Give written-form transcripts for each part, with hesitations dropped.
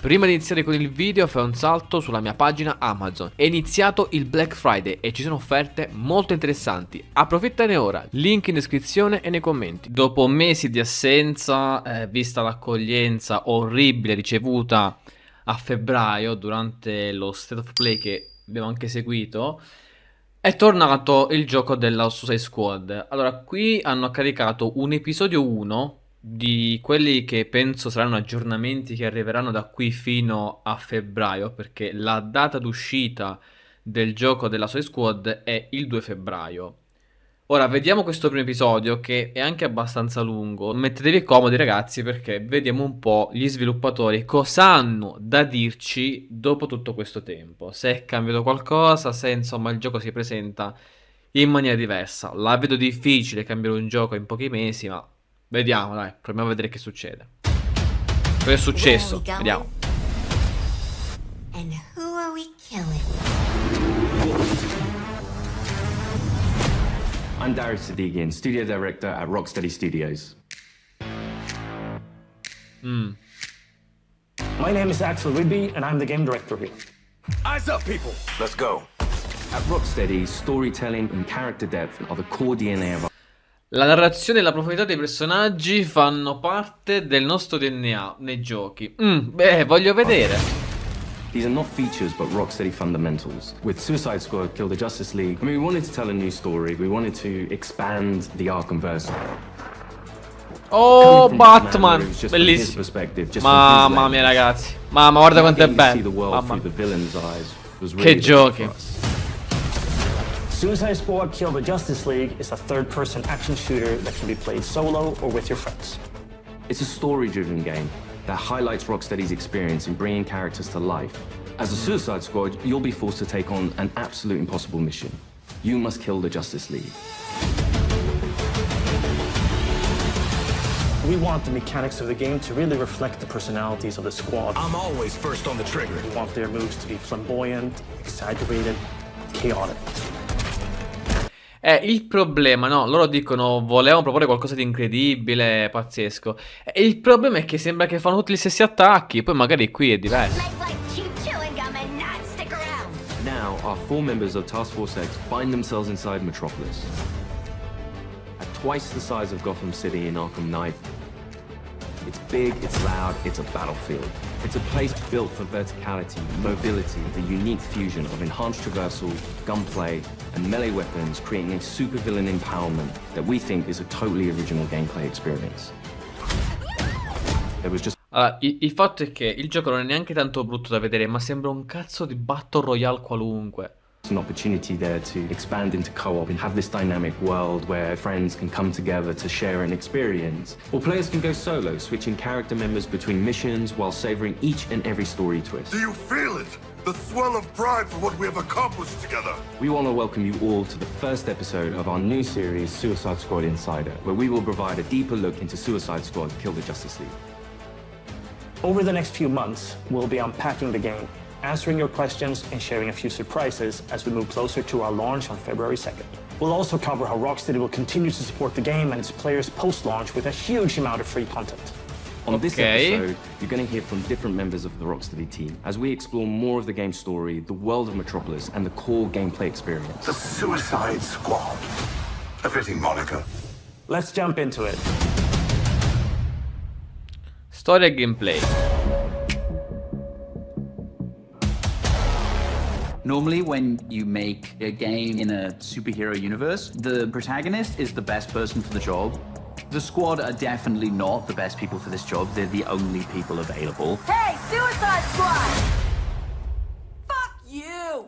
Prima di iniziare con il video fai un salto sulla mia pagina Amazon. È iniziato il Black Friday e ci sono offerte molto interessanti. Approfittane ora, link in descrizione e nei commenti. Dopo mesi di assenza, vista l'accoglienza orribile ricevuta a febbraio durante lo State of Play che abbiamo anche seguito, è tornato il gioco della Suicide Squad. Allora, qui hanno caricato un episodio 1 di quelli che penso saranno aggiornamenti che arriveranno da qui fino a febbraio, perché la data d'uscita del gioco della Suicide Squad è il 2 febbraio. Ora vediamo questo primo episodio che è anche abbastanza lungo. Mettetevi comodi ragazzi, perché vediamo un po' gli sviluppatori cosa hanno da dirci dopo tutto questo tempo. Se è cambiato qualcosa, se insomma il gioco si presenta in maniera diversa. La vedo difficile cambiare un gioco in pochi mesi, ma vediamo, dai, proviamo a vedere che succede. Cosa è successo? Vediamo. And who are we killing? I'm Darius Sadigian, studio director at Rocksteady Studios. My name is Axel Rigby, and I'm the game director here. Eyes up, people. Let's go. At Rocksteady, storytelling and character depth are the core DNA of our La narrazione e la profondità dei personaggi fanno parte del nostro DNA nei giochi. Beh, voglio vedere. These are not features, but Rocksteady fundamentals. With Suicide Squad, Kill the Justice League, I mean, we wanted to tell a new story. We wanted to expand the Arkhamverse. Oh, Coming from Batman, who was just from his bellissimo. perspective, just from his Mamma lens. mia ragazzi. Mamma, guarda quanto è Being able to see the bello. world Mamma. through the villain's eyes was Che really big giochi. for us. Suicide Squad Kill the Justice League is a third-person action shooter that can be played solo or with your friends. It's a story-driven game that highlights Rocksteady's experience in bringing characters to life. As a Suicide Squad, you'll be forced to take on an absolute impossible mission. You must kill the Justice League. We want the mechanics of the game to really reflect the personalities of the squad. I'm always first on the trigger. We want their moves to be flamboyant, exaggerated, chaotic. Il problema, no, loro dicono volevamo proporre qualcosa di incredibile, pazzesco. Il problema è che sembra che fanno tutti gli stessi attacchi, poi magari qui è diverso. Like cheap chewing gum and not stick around. Now, our 4 members of Task Force X find themselves inside Metropolis. At twice the size of Gotham City in Arkham Knight, it's big, it's loud, it's a battlefield. It's a place built for verticality, mobility, the unique fusion of enhanced traversal, gunplay, and melee weapons, creating a supervillain empowerment that we think is a totally original gameplay experience. There was just Allora, il fatto è che il gioco non è neanche tanto brutto da vedere, ma sembra un cazzo di Battle Royale qualunque. an opportunity there to expand into co-op and have this dynamic world where friends can come together to share an experience. Or players can go solo, switching character members between missions while savoring each and every story twist. Do you feel it? The swell of pride for what we have accomplished together. We want to welcome you all to the first episode of our new series, Suicide Squad Insider, where we will provide a deeper look into Suicide Squad Kill the Justice League. Over the next few months, we'll be unpacking the game, answering your questions and sharing a few surprises as we move closer to our launch on February 2nd. We'll also cover how Rocksteady will continue to support the game and its players post-launch with a huge amount of free content. On this Okay. episode, you're going to hear from different members of the Rocksteady team as we explore more of the game's story, the world of Metropolis, and the core gameplay experience. The Suicide Squad. A fitting moniker. Let's jump into it. Storia e gameplay. Normally, when you make a game in a superhero universe, the protagonist is the best person for the job. The squad are definitely not the best people for this job. They're the only people available. Hey, Suicide Squad! Fuck you!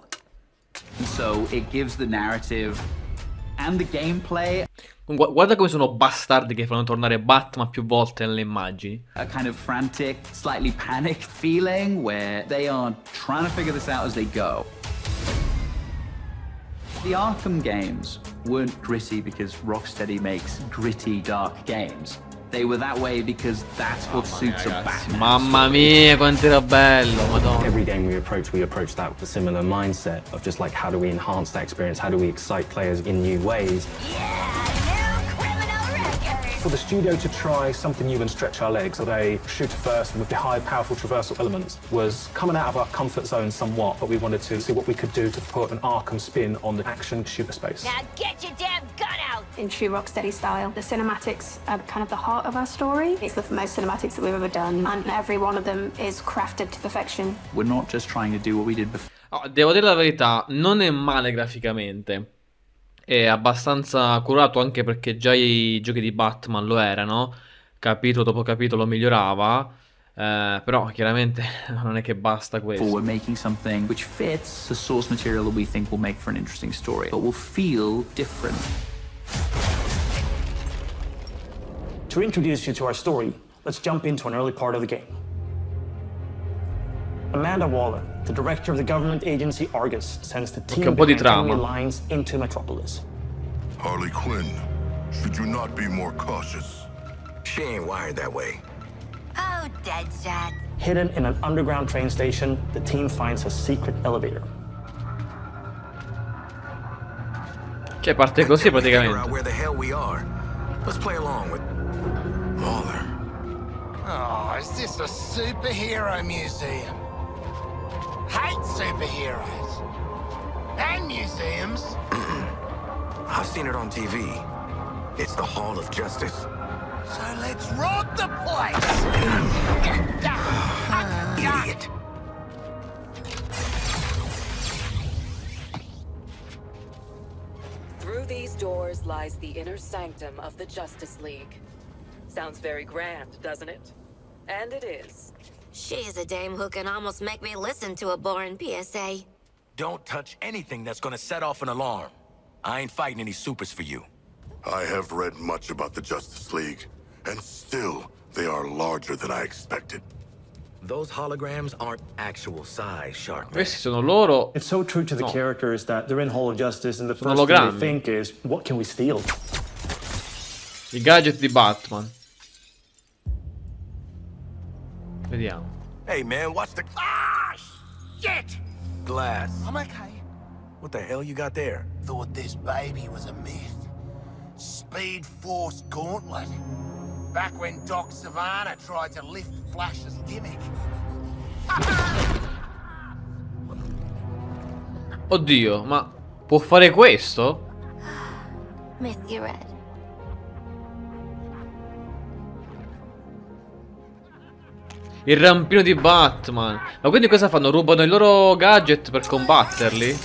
And so it gives the narrative and the gameplay Guarda come sono bastardi che fanno tornare Batman più volte nelle immagini. a kind of frantic, slightly panicked feeling where they are trying to figure this out as they go. The Arkham games weren't gritty because Rocksteady makes gritty, dark games. They were that way because that's what suits a Batman. Mamma mia, quanto era bello, madonna. Every game we approach that with a similar mindset of just like, how do we enhance that experience? How do we excite players in new ways? Yeah, new criminal records! for the studio to try something new and stretch our legs with a shooter first with the high powerful traversal elements was coming out of our comfort zone somewhat, but we wanted to see what we could do to put an Arkham spin on the action shooter space. Now get your damn gun out! In true Rocksteady style, the cinematics are kind of the heart of our story. It's the most cinematics that we've ever done, and every one of them is crafted to perfection. We're not just trying to do what we did before. Devo dire la verità, non è male graficamente. È abbastanza curato, anche perché già i giochi di Batman lo erano. Capitolo dopo capitolo migliorava. Però chiaramente non è che basta questo. We're making something which fits the source material that we think will make for an interesting story, but will feel different. To introduce you to our story, let's jump into an early part of the game. Amanda Waller, the director of the government agency Argus, sends the team un po' di behind enemy trama. lines into Metropolis. Harley Quinn, should you not be more cautious? She ain't wired that way. Oh, Deadshot. Hidden in an underground train station, the team finds a secret elevator. Cioè parte così Until we figure out praticamente. where the hell we are. Let's play along with Waller. Oh, is this a superhero museum? Hate superheroes. And museums. I've seen it on TV. It's the Hall of Justice. So let's rob the place! Idiot. Through these doors lies the inner sanctum of the Justice League. Sounds very grand, doesn't it? And it is. She's a dame who can almost make me listen to a boring PSA. Don't touch anything that's gonna set off an alarm. I ain't fighting any supers for you. I have read much about the Justice League, and still, they are larger than I expected. Those holograms aren't actual size, Sharkman. Questi sono loro. It's so true to the No. characters that they're in Hall of Justice, and the Sono first thing ologrammi. they think is, what can we steal? I gadget di Batman. Vediamo. Hey, man, watch the Shit! glass. I'm okay. What the hell you got there? Thought this baby was a myth. Speed Force Gauntlet. Back when Doc Savannah tried to lift Flash's gimmick. Oddio, ma può fare questo? Miss you, Red. Il rampino di Batman. Ma quindi cosa fanno? Rubano i loro gadget per combatterli?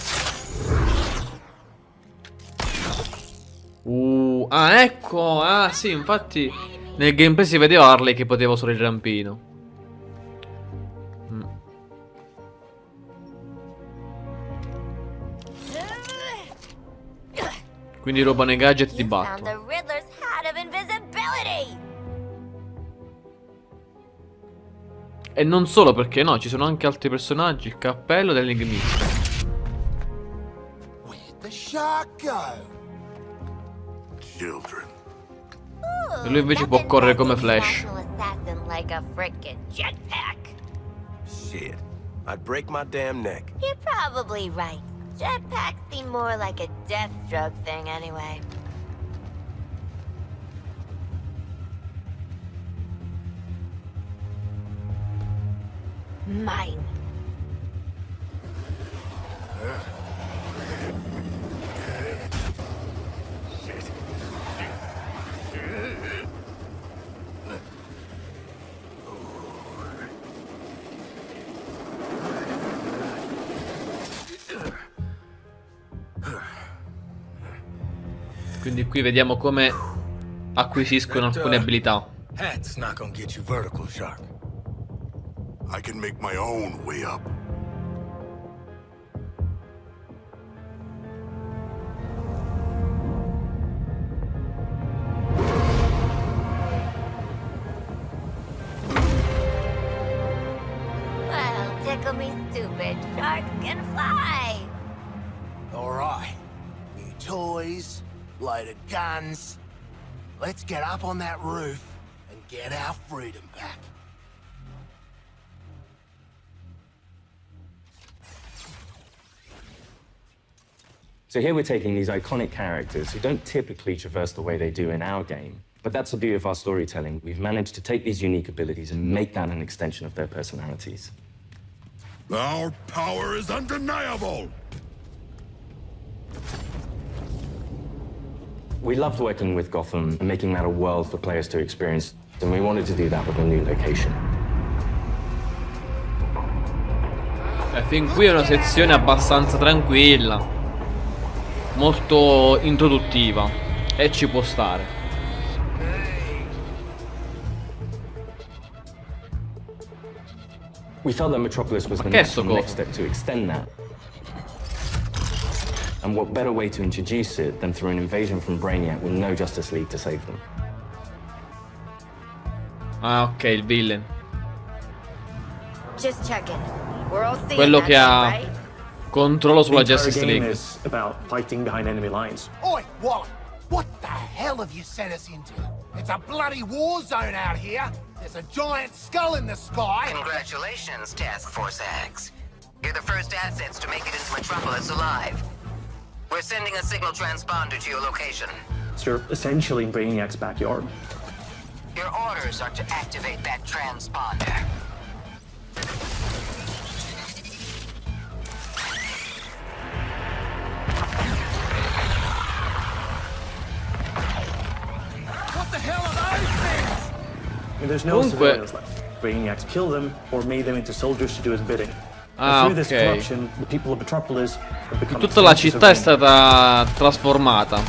Ah, ecco. Ah, sì, infatti nel gameplay si vedeva Harley che poteva usare il rampino. Quindi rubano i gadget di You found Batman. the Riddler's hat of invisibility! E non solo, perché no, ci sono anche altri personaggi. Il cappello dell'enigmista. Where'd the shark go? Children. E lui invece può correre come Flash. Assassin like a frickin' jetpack. Shit. I'd break my damn neck. You're probably right. Jetpacks seem more like a death drug thing anyway. Mine. Quindi qui vediamo come acquisiscono alcune abilità. Hat's not gonna get you vertical, Shark. I can make my own way up. Well, tickle me stupid. Sharks can fly. All right. New toys, loaded guns. Let's get up on that roof and get our freedom back. So here we're taking these iconic characters who don't typically traverse the way they do in our game, But that's the beauty of our storytelling. We've managed to take these unique abilities and make that an extension of their personalities. Our power is undeniable! We loved working with Gotham and making that a world for players to experience, and we wanted to do that with a new location. Fin qui è una sezione abbastanza tranquilla, molto introduttiva, e ci può stare. We felt that Metropolis was the next step to extend that. And what better way to introduce it than through an invasion from Brainiac with no Justice League to save them? Ah, ok, il villain. Just checking. We're all seeing Quello that, che ha right? controllo sulla The entire Justice game League. is about fighting behind enemy lines. Oi, Wally, what the hell have you sent us into? It's a bloody war zone out here. There's a giant skull in the sky. Congratulations, Task Force X. You're the first assets to make it into Metropolis alive. We're sending a signal transponder to your location. So you're essentially in Brainiac's backyard. Your orders are to activate that transponder. What the hell are those things? I mean, there's no civilians left. Brainiac's killed them or made them into soldiers to do his bidding. Ah, through this ok. corruption, the people of Metropolis have become Tutta la senses of città è danger. stata trasformata.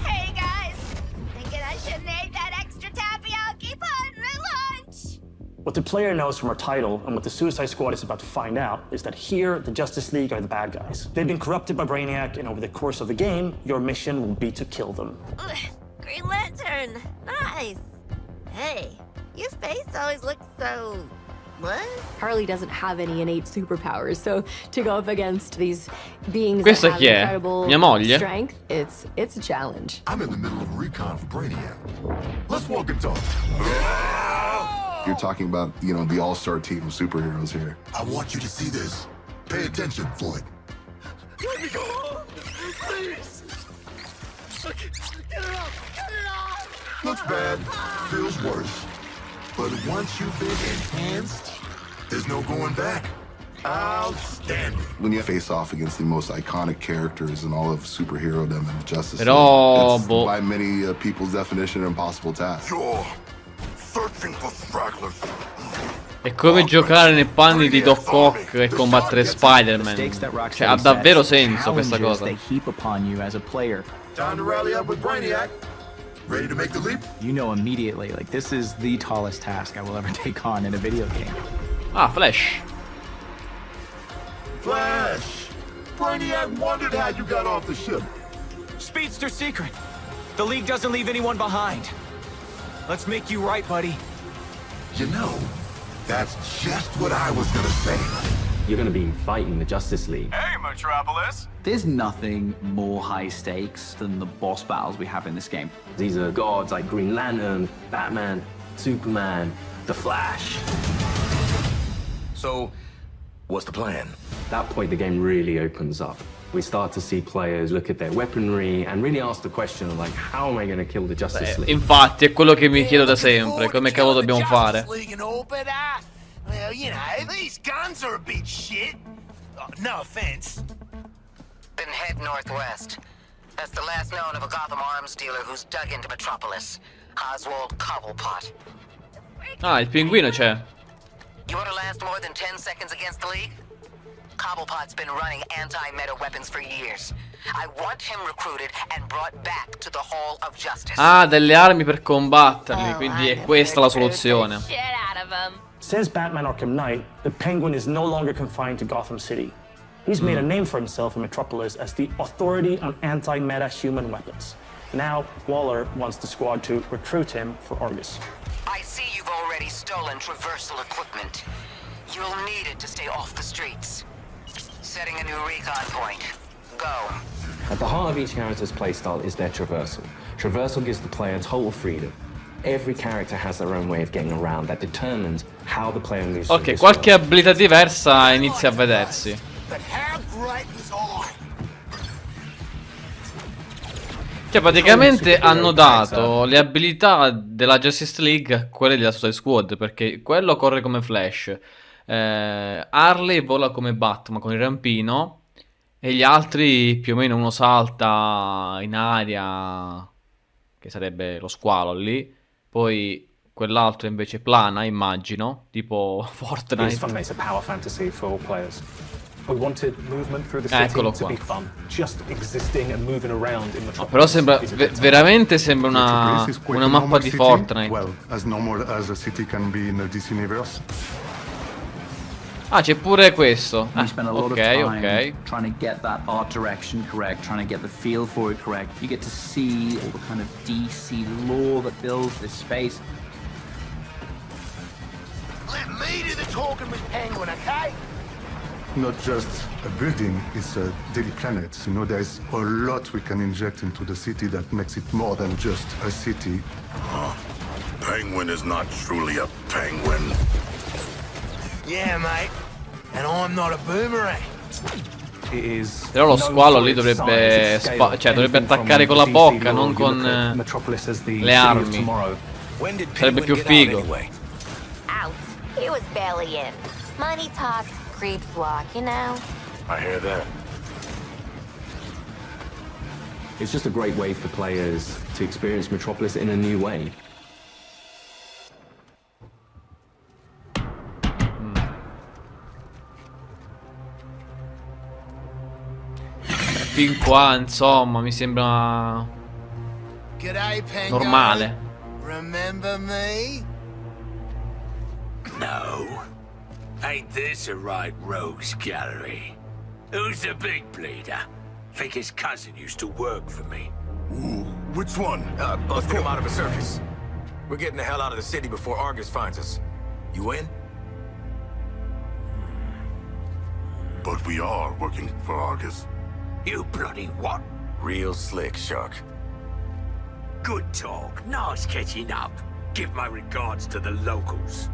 Hey guys, thinking I shouldn't eat that extra tapioca put in my lunch. What the player knows from our title and what the Suicide Squad is about to find out is that here, the Justice League are the bad guys. They've been corrupted by Brainiac, and over the course of the game, your mission will be to kill them. Ugh, Green Lantern, nice. Hey, your face always looks so... what? Harley doesn't have any innate superpowers, so to go up against these beings Questa that have chi è? incredible Mia moglie? strength, it's a challenge. I'm in the middle of a recon for Brainiac. Let's walk and talk. You're talking about, you know, the all-star team of superheroes here. I want you to see this. Pay attention, Floyd. Let me go! Please! Get it off! Get it off! Looks bad. Feels worse. But once you've been enhanced, there's no going back. Outstanding. When you face off against the most iconic characters in all of superhero-dom and Justice Però, League, it's by many people's definition an impossible task. You're searching for stragglers. È come giocare nei panni di Doc Ock e combattere Spider-Man. Cioè, ha davvero senso questa cosa. They heap upon you as a player. Time to rally up with Brainiac. Ready to make the leap? You know immediately, like, this is the tallest task I will ever take on in a video game. Ah, Flash. Flash! Brainiac wondered how you got off the ship. Speedster secret. The League doesn't leave anyone behind. Let's make you right, buddy. You know, that's just what I was gonna say. You're gonna be fighting the Justice League. Hey, Metropolis. There's nothing more high stakes than the boss battles we have in this game. These are gods like Green Lantern, Batman, Superman, The Flash. So, what's the plan? At that point, the game really opens up. We start to see players look at their weaponry and really ask the question of, like, how am I going to kill the Justice League? Infatti, è quello che mi chiedo da sempre. Come cavolo dobbiamo fare? Well, you know, these guns are a bit shit. No offense. Then head northwest. That's the last known of a Gotham arms dealer who's dug into Metropolis. Oswald Cobblepot. Ah, il pinguino c'è. You want to last more than 10 seconds against the League? Cobblepot's been running anti-meta weapons for years. I want him recruited and brought back to the Hall of Justice. Ah, delle armi per combatterli, quindi è questa la soluzione. Shit out of him. Since Batman Arkham Knight, the Penguin is no longer confined to Gotham City. He's made a name for himself in Metropolis as the authority on anti-meta human weapons. Now, Waller wants the squad to recruit him for Argus. I see you've already stolen traversal equipment. You'll need it to stay off the streets. Setting a new recon point. Go. At the heart of each character's playstyle is their traversal. Traversal gives the player total freedom. Every character has their own way of getting around that determines how the player moves. Ok, qualche abilità diversa inizia a vedersi. But how great was I? Cioè, praticamente hanno dato le abilità della Justice League a quelle della Suicide Squad, perché quello corre come Flash, Harley vola come Batman con il rampino, e gli altri più o meno uno salta in aria, che sarebbe lo squalo lì, poi quell'altro invece plana, immagino, tipo Fortnite. Eccolo qua. No, però sembra veramente sembra una mappa di Fortnite. Ah, c'è pure questo. We spend a lot of time ok. trying to get that art direction correct, trying to get the feel for it correct. You get to see all the kind of DC lore that builds this space. Let me do the talking with Penguin, okay? Not just a building, it's a daily planet. You know, there's a lot we can inject into the city that makes it more than just a city. Penguin is not truly a penguin. Yeah, mate. And I'm not a boomerang. Però lo squalo lì dovrebbe dovrebbe attaccare con la bocca, non con le armi. Sarebbe più figo. Out. He was barely in. Money talks, creeps walk, you know? I hear that. It's just a great way for players to experience Metropolis in a new way. Fin qua, insomma, mi sembra G'day, Penguin. normale. Remember me? No. Ain't this a right rogues gallery? Who's the big bleeder? Think his cousin used to work for me. Ooh, which one? Busted him out of a circus. We're getting the hell out of the city before Argus finds us. You in? But we are working for Argus. You bloody what? Real slick, Shark. Good talk. Nice catching up. Give my regards to the locals.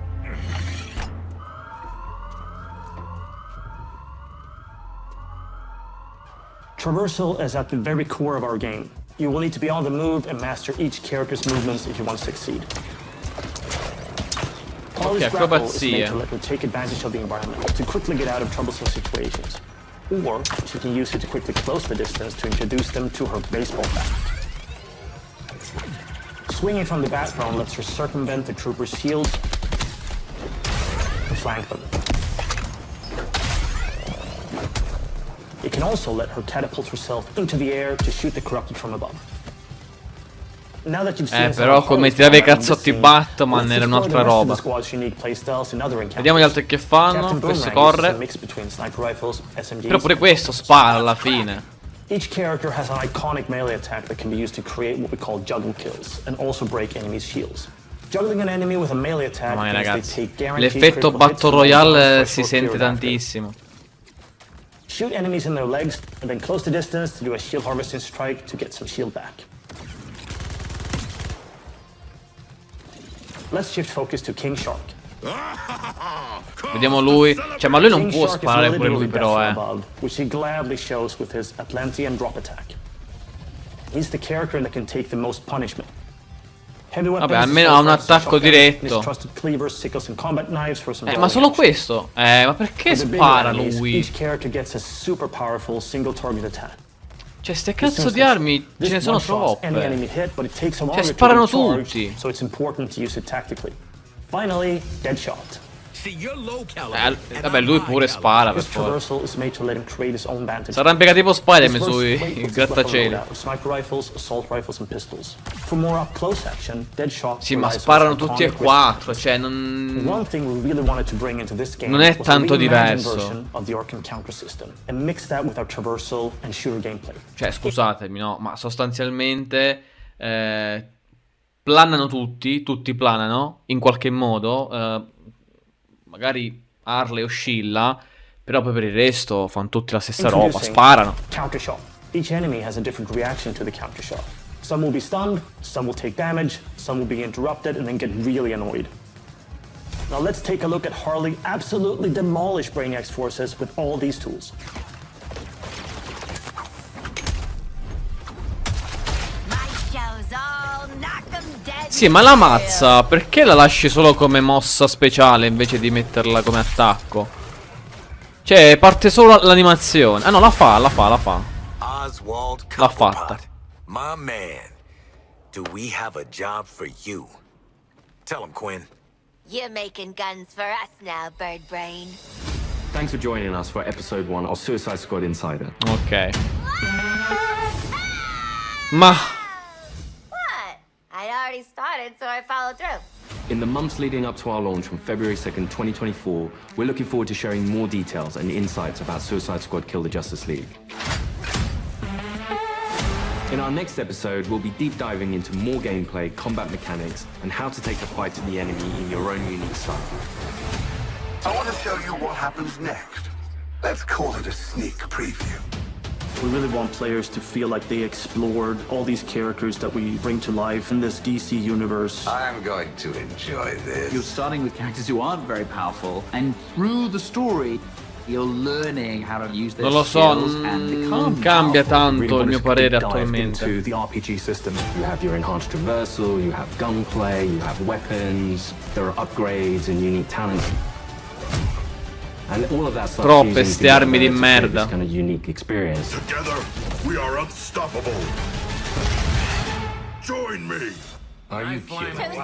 Traversal is at the very core of our game. You will need to be on the move and master each character's movements if you want to succeed. Polly's grapple is made to let her take advantage of the environment to quickly get out of troublesome situations. Or she can use it to quickly close the distance to introduce them to her baseball bat. Swinging from the bat phone lets her circumvent the trooper's shields and flank them. It can also let her catapult herself into the air to shoot the corrupted from above. Now that you've seen però come tirare i cazzotti Batman era un'altra roba. Vediamo gli altri che fanno. Questo corre. Però pure questo spara alla fine. Each character has an iconic melee attack that can be used to create what we call juggle kills and also break enemies' shields. Juggling an enemy with a melee attack Mamma mia, means they ragazzi, take guaranteed l'effetto critical Battle hits Royale si for sente period after. tantissimo. Shoot enemies in their legs and then close the distance to do a shield harvesting strike to get some shield back. Let's shift focus to King Shark. Vediamo lui. Cioè, ma lui non può sparare pure lui, però, Which he gladly shows with his Atlantean drop attack. He's the character that can take the most punishment. Vabbè, almeno ha un attacco diretto. Ma solo questo? Ma perché spara lui? Each character gets a super powerful single target attack. Cioè, ste cazzo di armi ce ne sono troppe. Cioè, sparano tutti. So it's important to use it tactically. Finally, Deadshot. Vabbè, lui pure spara per forza. Si arrampica tipo Spider-Man sui grattacieli. Sì, ma sparano tutti e quattro. Cioè, non è tanto diverso. Cioè, scusatemi, no, ma sostanzialmente planano tutti planano in qualche modo. Magari Harley oscilla, però poi per il resto fanno tutti la stessa roba, sparano. Countershot. Each enemy has a different reaction to the countershot. Some will be stunned, some will take damage, some will be interrupted and then get really annoyed. Now let's take a look at Harley absolutely demolish Brainiac's forces with all these tools. Sì, ma la mazza, perché la lasci solo come mossa speciale invece di metterla come attacco? Cioè, parte solo l'animazione. Ah no, la fa. Oswald L'ha fatta. Cobblepot, my man. Do we have a job for you? Tell him, Quinn. You're making guns for us now, Bird Brain. Thanks for joining us for episode 1 of Suicide Squad Insider. Ok. Ma... What? I'd already started, so I followed through. In the months leading up to our launch on February 2nd, 2024, we're looking forward to sharing more details and insights about Suicide Squad Kill the Justice League. In our next episode, we'll be deep diving into more gameplay, combat mechanics, and how to take the fight to the enemy in your own unique style. I want to show you what happens next. Let's call it a sneak preview. We really want players to feel like they explored all these characters that we bring to life in this DC universe. I'm going to enjoy this. You're starting with characters who aren't very powerful, and through the story, you're learning how to use their Non lo so, skills and non become cambia powerful. tanto il mio parere Dived attualmente. into the RPG system. You have your enhanced traversal, you have gunplay, you have weapons, there are upgrades and unique talents. And all of that stuff Troppe ste armi di merda. Kind of unique experience. Together, we are unstoppable. Join me. Are you kidding? Too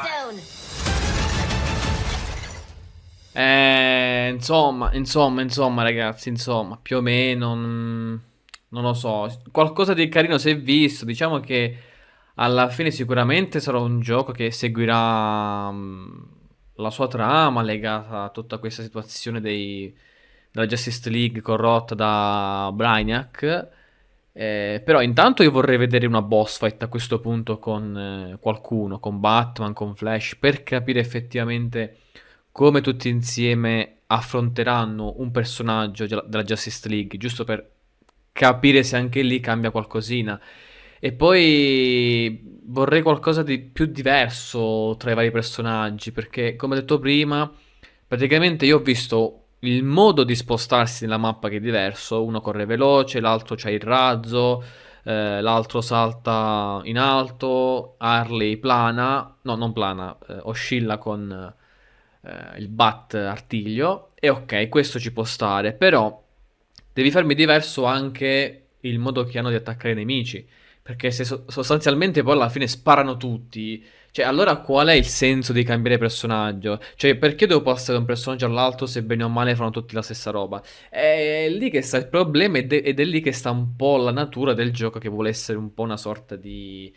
soon. Insomma, ragazzi, più o meno, non lo so. Qualcosa di carino si è visto. Diciamo che alla fine sicuramente sarà un gioco che seguirà la sua trama legata a tutta questa situazione della Justice League corrotta da Brainiac. Però intanto io vorrei vedere una boss fight a questo punto con qualcuno, con Batman, con Flash, per capire effettivamente come tutti insieme affronteranno un personaggio della Justice League, giusto per capire se anche lì cambia qualcosina. E poi vorrei qualcosa di più diverso tra i vari personaggi, perché come ho detto prima, praticamente io ho visto il modo di spostarsi nella mappa che è diverso. Uno corre veloce, l'altro c'ha il razzo, l'altro salta in alto, Harley plana, no non plana, oscilla con il bat artiglio. E ok, questo ci può stare, però devi farmi diverso anche il modo che hanno di attaccare i nemici, perché se sostanzialmente poi alla fine sparano tutti, cioè allora qual è il senso di cambiare personaggio? Cioè perché devo passare da un personaggio all'altro se bene o male fanno tutti la stessa roba? È lì che sta il problema ed è lì che sta un po' la natura del gioco, che vuole essere un po' una sorta di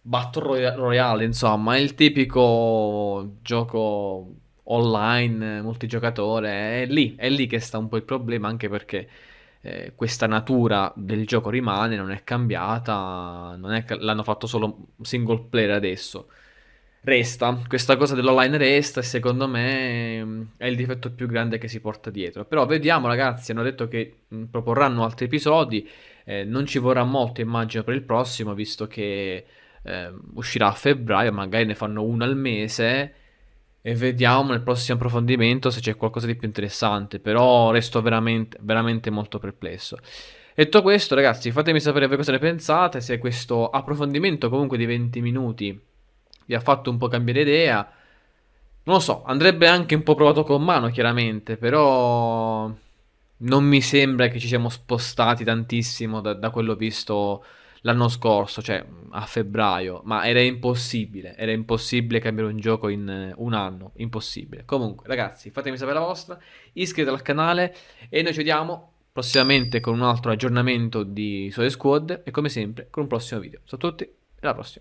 Battle Royale, insomma, è il tipico gioco online multigiocatore. È lì che sta un po' il problema, anche perché questa natura del gioco rimane, non è cambiata, non è che l'hanno fatto solo single player adesso. Resta, questa cosa dell'online resta, e secondo me è il difetto più grande che si porta dietro. Però vediamo, ragazzi, hanno detto che proporranno altri episodi, non ci vorrà molto immagino per il prossimo, visto che uscirà a febbraio, magari ne fanno uno al mese. E vediamo nel prossimo approfondimento se c'è qualcosa di più interessante. Però resto veramente, veramente molto perplesso. Detto questo, ragazzi, fatemi sapere voi cosa ne pensate. Se questo approfondimento comunque di 20 minuti vi ha fatto un po' cambiare idea. Non lo so, andrebbe anche un po' provato con mano, chiaramente. Però non mi sembra che ci siamo spostati tantissimo da quello visto l'anno scorso, cioè a febbraio. Ma era impossibile cambiare un gioco in un anno, impossibile. Comunque, ragazzi, fatemi sapere la vostra, iscrivetevi al canale e noi ci vediamo prossimamente con un altro aggiornamento di Suicide Squad e come sempre con un prossimo video. Ciao a tutti e alla prossima.